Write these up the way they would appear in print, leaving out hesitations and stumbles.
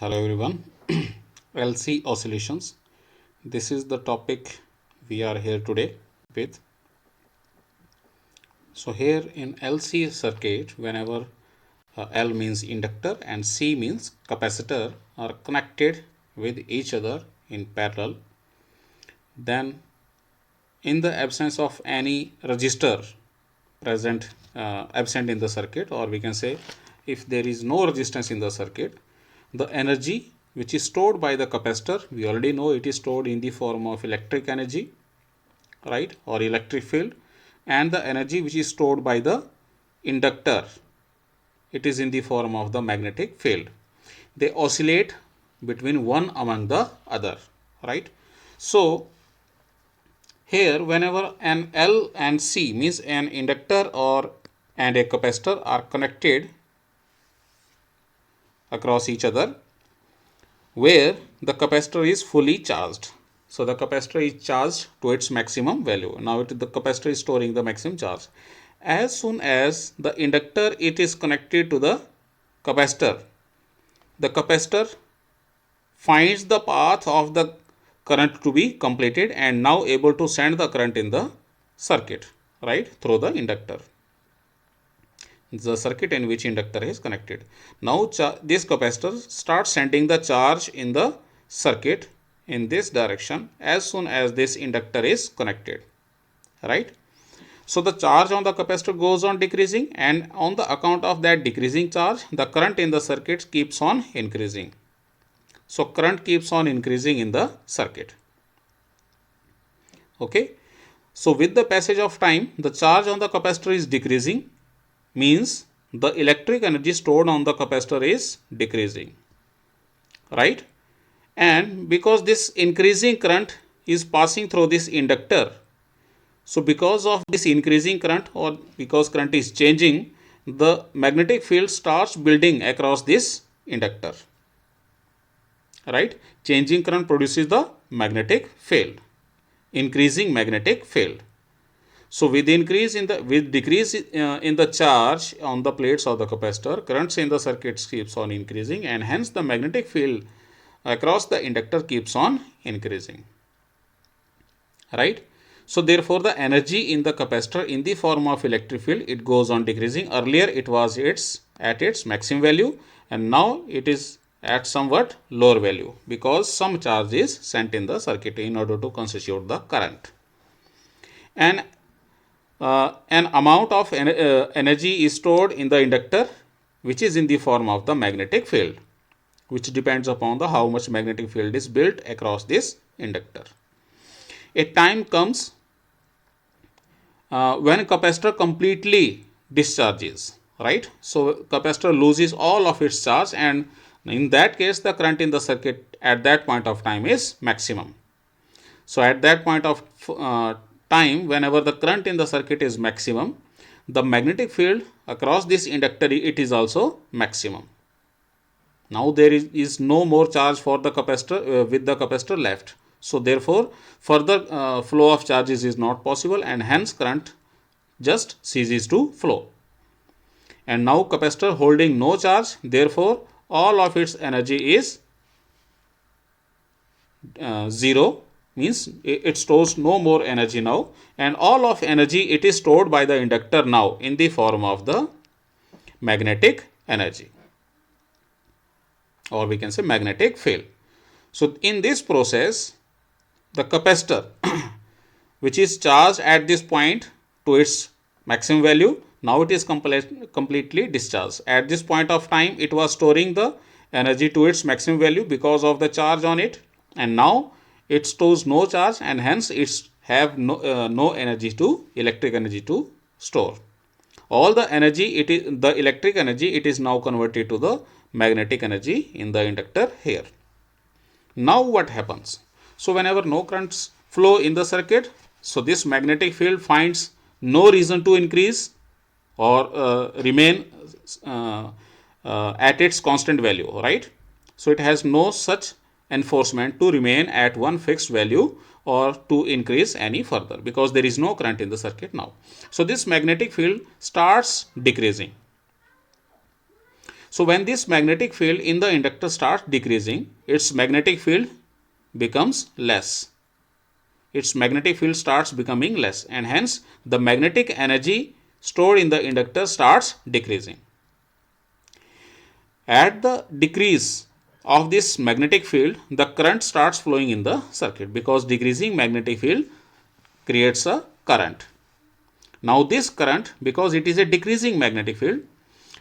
Hello everyone. LC oscillations. This is the topic we are here today with. So here in LC circuit, whenever L means inductor and C means capacitor are connected with each other in parallel, then in the absence of any resistor absent in the circuit, or we can say if there is no resistance in the circuit, the energy which is stored by the capacitor, we already know it is stored in the form of electric energy, right, or electric field, and the energy which is stored by the inductor, it is in the form of the magnetic field. They oscillate between one among the other, right? So here whenever an L and C means an inductor or and a capacitor are connected across each other, where the capacitor is fully charged. So the capacitor is charged to its maximum value. Now the capacitor is storing the maximum charge. As soon as the inductor it is connected to the capacitor finds the path of the current to be completed and now able to send the current in the circuit, right, through the inductor, the circuit in which inductor is connected. Now this capacitor starts sending the charge in the circuit in this direction as soon as this inductor is connected, right? So the charge on the capacitor goes on decreasing, and on the account of that decreasing charge, the current in the circuit keeps on increasing. So current keeps on increasing in the circuit. Okay. So with the passage of time, the charge on the capacitor is decreasing, means the electric energy stored on the capacitor is decreasing, right? And because this increasing current is passing through this inductor, so because of this increasing current, or because current is changing, the magnetic field starts building across this inductor, right? Changing current produces the magnetic field, increasing magnetic field. So with decrease in the charge on the plates of the capacitor, currents in the circuit keeps on increasing, and hence the magnetic field across the inductor keeps on increasing, right? So therefore the energy in the capacitor in the form of electric field, it goes on decreasing. Earlier it was at its maximum value, and now it is at somewhat lower value because some charge is sent in the circuit in order to constitute the current. And an amount of energy is stored in the inductor, which is in the form of the magnetic field, which depends upon the how much magnetic field is built across this inductor. A time comes when capacitor completely discharges, right? So capacitor loses all of its charge, and in that case the current in the circuit at that point of time is maximum. So at that point of time, whenever the current in the circuit is maximum, the magnetic field across this inductor, it is also maximum. Now there is no more charge for the capacitor with the capacitor left. So therefore further flow of charges is not possible, and hence current just ceases to flow. And now capacitor holding no charge, therefore all of its energy is zero, means it stores no more energy now, and all of energy it is stored by the inductor now in the form of the magnetic energy, or we can say magnetic field. So in this process, the capacitor which is charged at this point to its maximum value, now it is completely discharged. At this point of time it was storing the energy to its maximum value because of the charge on it, and now it stores no charge, and hence it's have no energy to electric energy to store. All the energy, it is the electric energy, it is now converted to the magnetic energy in the inductor here. Now what happens? So whenever no currents flow in the circuit, so this magnetic field finds no reason to increase or remain at its constant value, right? So it has no such enforcement to remain at one fixed value or to increase any further, because there is no current in the circuit now. So this magnetic field starts decreasing. So when this magnetic field in the inductor starts decreasing, its magnetic field becomes less. Its magnetic field starts becoming less, and hence the magnetic energy stored in the inductor starts decreasing. At the decrease of this magnetic field, the current starts flowing in the circuit, because decreasing magnetic field creates a current. Now this current, because it is a decreasing magnetic field,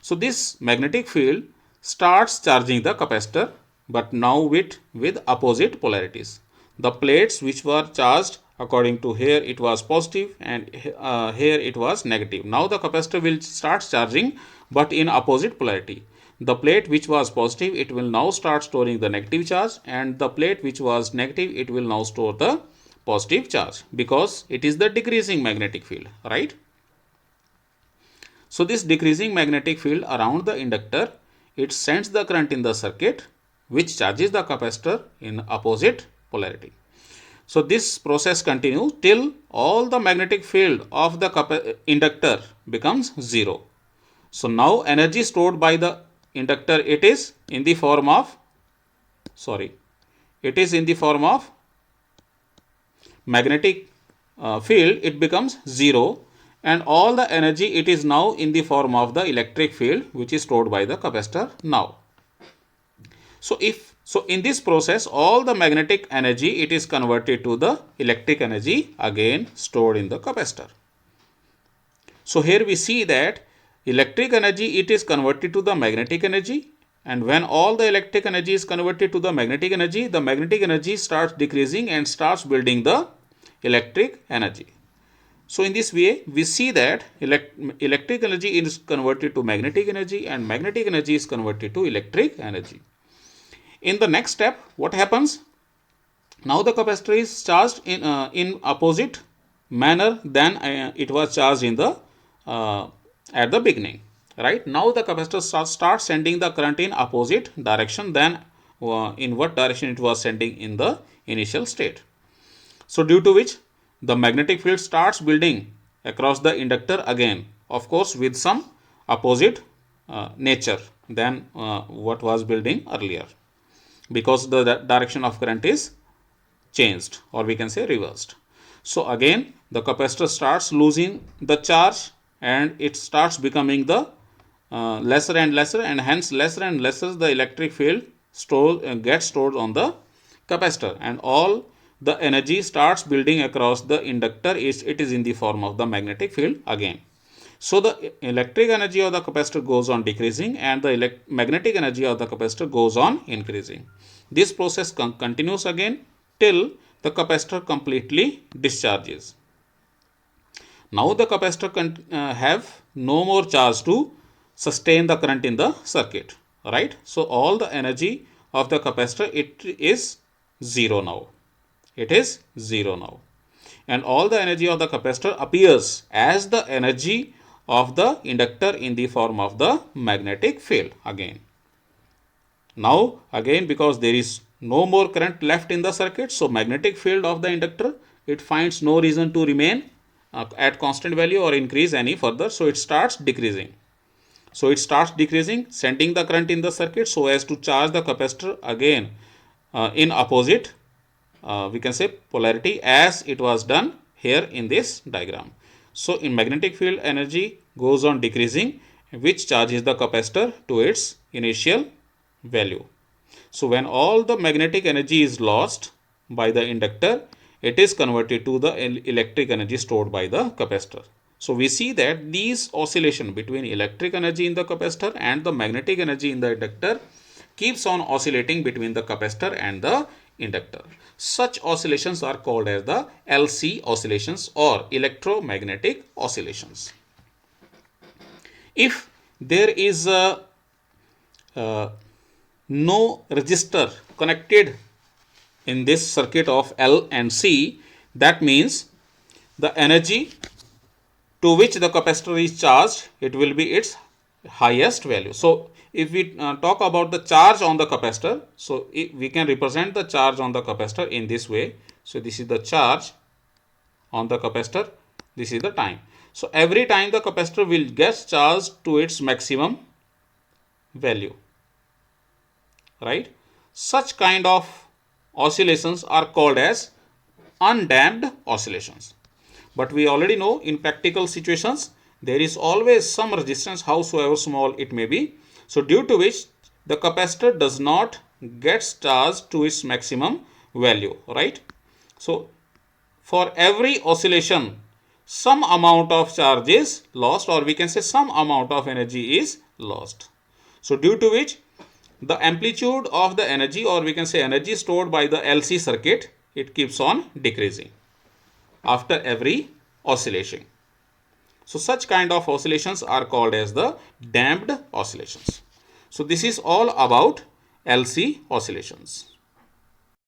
so this magnetic field starts charging the capacitor, but now with opposite polarities. The plates which were charged, according to here it was positive, and here it was negative. Now the capacitor will start charging, but in opposite polarity. The plate which was positive, it will now start storing the negative charge, and the plate which was negative, it will now store the positive charge, because it is the decreasing magnetic field, right? So this decreasing magnetic field around the inductor, it sends the current in the circuit, which charges the capacitor in opposite polarity. So this process continues till all the magnetic field of the inductor becomes zero. So now energy stored by the inductor, it is in the form of magnetic field, it becomes zero, and all the energy, it is now in the form of the electric field, which is stored by the capacitor now. So in this process, all the magnetic energy, it is converted to the electric energy again stored in the capacitor. So here we see that electric energy, it is converted to the magnetic energy, and when all the electric energy is converted to the magnetic energy starts decreasing and starts building the electric energy. So in this way, we see that electric energy is converted to magnetic energy, and magnetic energy is converted to electric energy. In the next step, what happens? Now the capacitor is charged in opposite manner than it was charged in the at the beginning. Right now, the capacitor starts sending the current in opposite direction than in what direction it was sending in the initial state. So due to which the magnetic field starts building across the inductor again, of course with some opposite nature than what was building earlier, because the direction of current is changed, or we can say reversed. So again the capacitor starts losing the charge, and it starts becoming the lesser and lesser, and hence lesser and lesser the electric field gets stored on the capacitor, and all the energy starts building across the inductor. It is in the form of the magnetic field again. So the electric energy of the capacitor goes on decreasing, and the magnetic energy of the capacitor goes on increasing. This process continues again till the capacitor completely discharges. Now the capacitor have no more charge to sustain the current in the circuit, right? So all the energy of the capacitor, it is zero now. It is zero now, and all the energy of the capacitor appears as the energy of the inductor in the form of the magnetic field again. Now again, because there is no more current left in the circuit, so magnetic field of the inductor, it finds no reason to remain at constant value or increase any further, so it starts decreasing. So it starts decreasing, sending the current in the circuit so as to charge the capacitor again in opposite we can say polarity, as it was done here in this diagram. So in magnetic field, energy goes on decreasing, which charges the capacitor to its initial value. So when all the magnetic energy is lost by the inductor, it is converted to the electric energy stored by the capacitor. So we see that these oscillation between electric energy in the capacitor and the magnetic energy in the inductor keeps on oscillating between the capacitor and the inductor. Such oscillations are called as the LC oscillations, or electromagnetic oscillations. If there is a no resistor connected in this circuit of L and C, that means the energy to which the capacitor is charged, it will be its highest value. So if we talk about the charge on the capacitor, so we can represent the charge on the capacitor in this way. So this is the charge on the capacitor, this is the time. So every time the capacitor will get charged to its maximum, value, right? Such kind of oscillations are called as undamped oscillations. But we already know in practical situations there is always some resistance, howsoever small it may be, so due to which the capacitor does not get charged to its maximum value, right? So for every oscillation some amount of charge is lost, or we can say some amount of energy is lost. So due to which the amplitude of the energy, or we can say energy stored by the LC circuit, it keeps on decreasing after every oscillation. So such kind of oscillations are called as the damped oscillations. So this is all about LC oscillations.